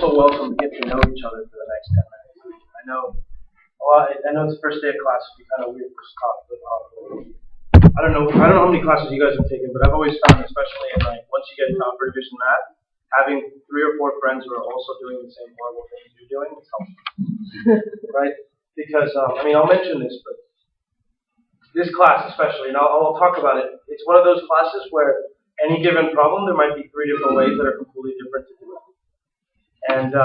also welcome to get to know each other for the next 10 minutes. I know it's the first day of class, it'd be kind of weird to talk, but I don't know how many classes you guys have taken, but I've always found, especially in like once you get into upper division math, having 3 or 4 friends who are also doing the same horrible things you're doing is helpful, right? Because I'll mention this, but this class especially, and I'll talk about it. It's one of those classes where any given problem, there might be 3 different ways that are completely different to do it. And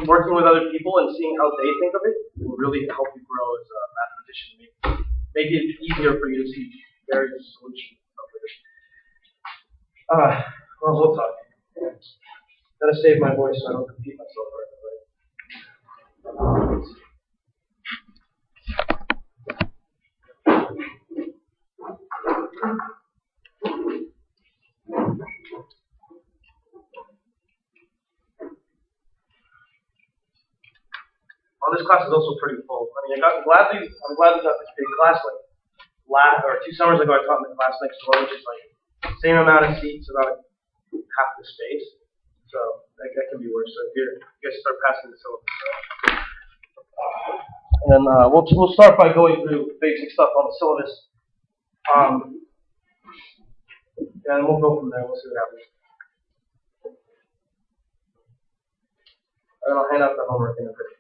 working with other people and seeing how they think of it will really help you grow as a mathematician. Make it easier for you to see various solutions of it. Well, we'll talk. Gotta save my voice so I don't repeat myself right away. Well, this class is also pretty full. I'm glad we got this big class. Like 2 summers ago, I taught in the class next door, which is like same amount of seats, about half the space. So that can be worse. So if you guys start passing the syllabus, and then we'll start by going through basic stuff on the syllabus. And we'll go from there. We'll see what happens. And I'll hand out the homework in a bit.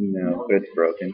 No, but it's broken.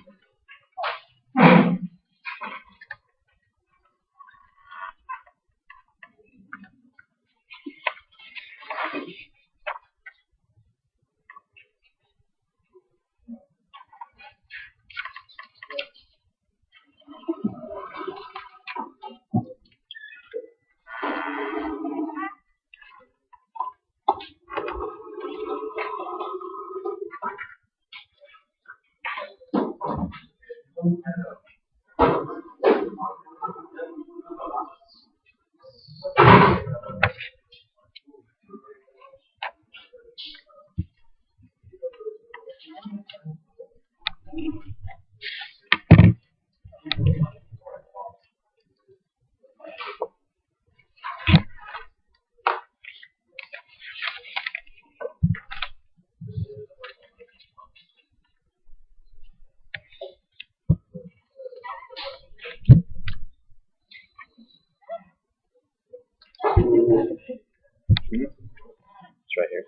It's right here.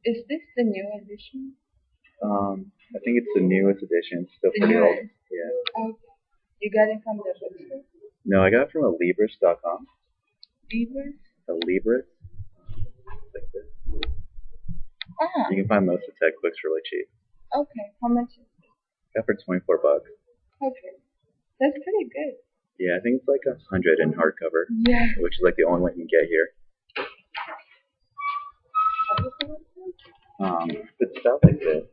Is this the new edition? I think it's the newest edition. It's still pretty old. Yeah. Okay. You got it from the bookstore? No, I got it from alibris.com. Libris? Alibris. Like this. Ah. You can find most of the textbooks really cheap. Okay. How much is it? Got for $24. Okay. That's pretty good. Yeah, I think it's like 100 in hardcover. Yeah. Which is like the only one you can get here. It's spelled like this.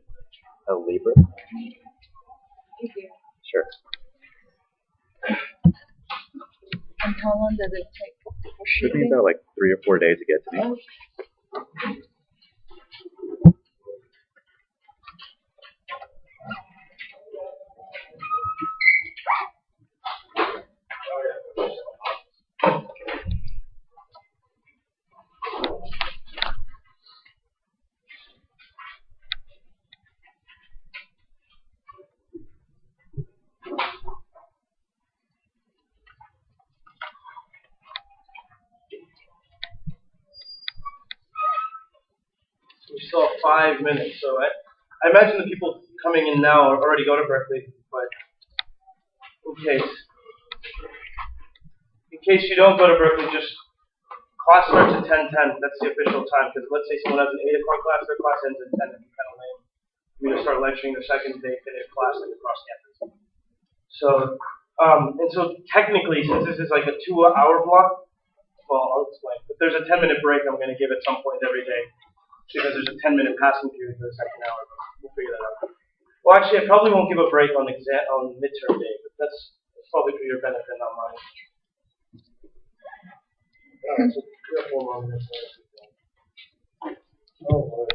Alibris. Thank you. Sure. And how long does it take for It took shipping? me about like 3 or 4 days to get to me. Oh. We still have 5 minutes, so I imagine the people coming in now already go to Berkeley, but in case you don't go to Berkeley, just class starts at 10:10. That's the official time, because let's say someone has an 8 o'clock class, their class ends at 10, and it's kind of lame. We're going to start lecturing the second day, finish class like across campus. So, and so technically, since this is like a 2-hour block, well, I'll explain. But there's a 10-minute break I'm going to give at some point every day, because there's a 10-minute passing period for the second hour. We'll figure that out. Well, actually, I probably won't give a break on midterm day, but that's probably for your benefit, not mine. Alright, so we have 4 more minutes. Oh, Lord.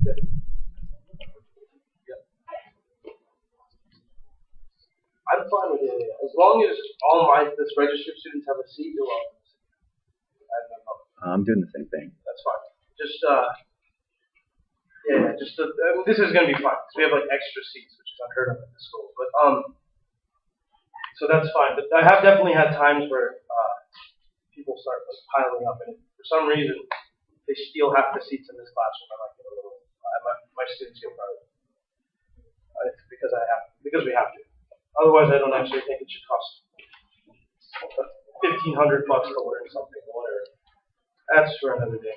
Good. Yep. I'm fine with it. As long as all this registered students have a seat, you're welcome. I have no problem. I'm doing the same thing. That's fine. Just, this is going to be fine, because we have, like, extra seats, which is unheard of at the school. But, so that's fine. But I have definitely had times where, people start, like, piling up, and for some reason, they steal half the seats in this classroom. I might get a little, my students get proud of it. It's because we have to. Otherwise, I don't actually think it should cost $1,500 to learn something or whatever. That's for another day.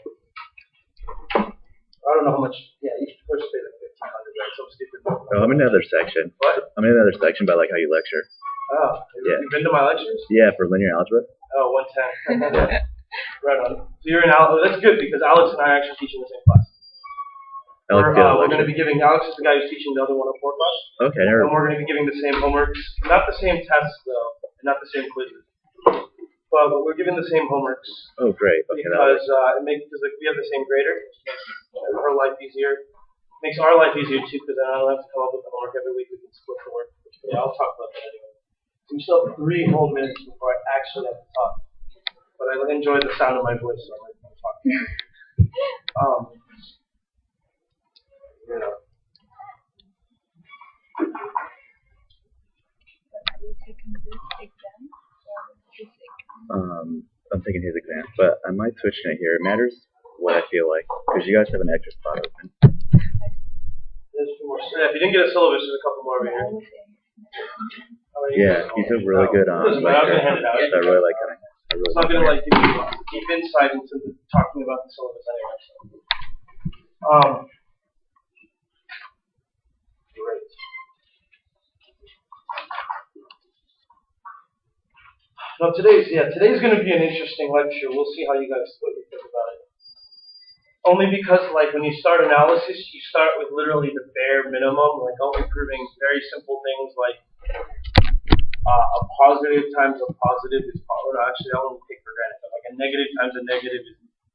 I don't know how much. Yeah, each course pays like $1,500. That's so stupid. Oh, I'm in another section. What? I'm in another section about like how you lecture. Oh, Yeah. You've been to my lectures? Yeah, for linear algebra. Oh, 110. Right on. So you're in Alex. That's good because Alex and I are actually teaching the same class. We're going to be giving Alex is the guy who's teaching the other 104 class. Okay, And we're going to be giving the same homeworks, not the same tests though, and not the same quizzes. But we're giving the same homeworks. Oh, great. Okay, because because like, we have the same grader, which makes her life easier. Makes our life easier too, because then I don't have to come up with the homework every week. We can split the work. Yeah, I'll talk about that anyway. So we still have 3 whole minutes before I actually have to talk. But I enjoy the sound of my voice, so I'm going to talk. You know. Are you taking this exam or this exam? I'm taking his exam, but I might switch to it here. It matters what I feel like, because you guys have an extra spot open. There's 2 more. Yeah, if you didn't get a syllabus, there's a couple more over here. Yeah, he's a really good Doesn't matter, I was going to hand it out. I really like him. It's not going to like give you deep insight into talking about the syllabus anyway. So. Great. Now today's going to be an interesting lecture. We'll see how you guys what you think about it. Only because like when you start analysis, you start with literally the bare minimum, like only proving very simple things like a positive times a positive is positive. No, actually, that one we take for granted. But like a negative times a negative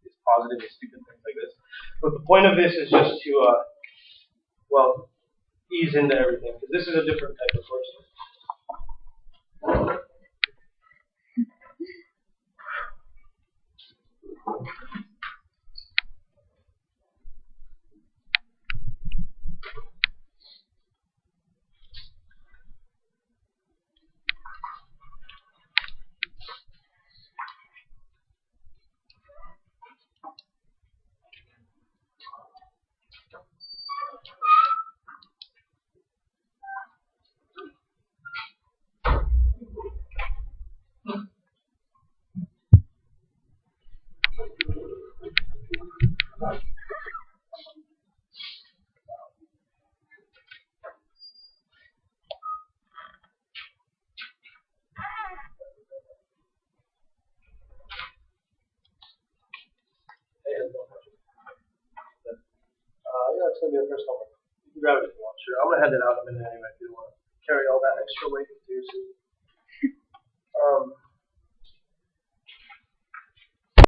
is positive, and stupid things like this. But the point of this is just to ease into everything, because this is a different type of course. It's going to be the first homework. You can grab it if you want. Sure. I'm going to hand it out in a minute anyway if you want to carry all that extra weight into your seat.